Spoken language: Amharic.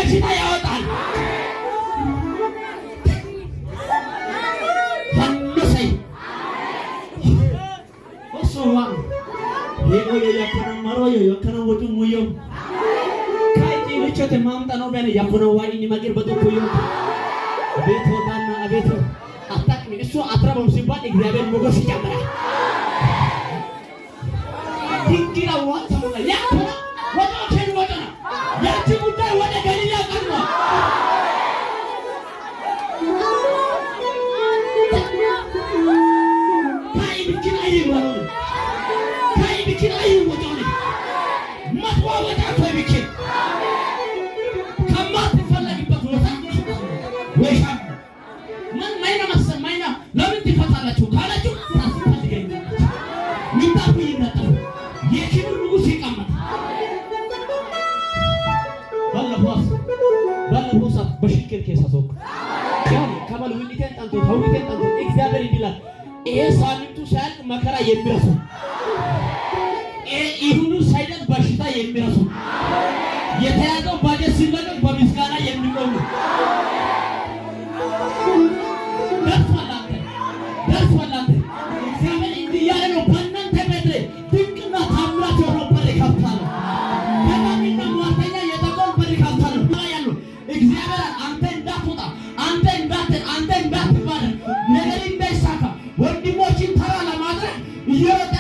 ከበሽታ ያወጣል። ፈንሰይ ኦሶዋ ይሄ ያከነ ማሮዮ ያከነ ወጡ ሙዮ ካይቲ ልቾተ ማምጣ ነው በኔ ያከነ ዋይኒ ማገር በተቆዩ ቤት ወጣና አቤቱ አታቅሚ እሱ አትራበም ሲባል እግዚአብሔር ሞገስ ይጨምራል። ድንግላ ወጣ ያከነ ወጣችን ወጣና ያቺ ጉዳይ ወደ ገሊላ ቀርባ ካይ ብቻ ይወጣ ካይ ብቻ ይወጣ ማጥዋ ወጣ ካይ ብቻ ከማት ይፈልግበት ወጣ ወይሻ ምን ማይና ማሰማይና ለምን ትፈታላችሁ ካላችሁ ታስፈልገኝ ምንጣፉ ይነጣው የኪብር ንጉስ ይቀመጥ ባለፈው ሰዓት በሽክር ከሳሶክ ያው ከማል ወንዲቴን ታንቶ ታውሪቴን ታንቶ እግዚአብሔር ይላል ይሄ ሳምንቱ ሳያልቅ መከራ የሚረሱ ይሁኑ ሳይደል በሽታ የሚረሱ የተያዘው ባጀት ሲለቀቅ በምስጋና የሚቆሙ ደርሷላንተ እግዚአብሔር እንዲህ ያለ ነው። በእናንተ ቤት ድንቅና ታምራት የሆነው በር ይከፍታል። ከማንና ሟርተኛ የተቆል በር ይከፍታል ያሉ እግዚአብሔር አንተ እንዳትወጣ አንተ እንዳትባል ነገር እንዳይሳካ ወንድሞችን ተራ ለማድረግ እየወጣ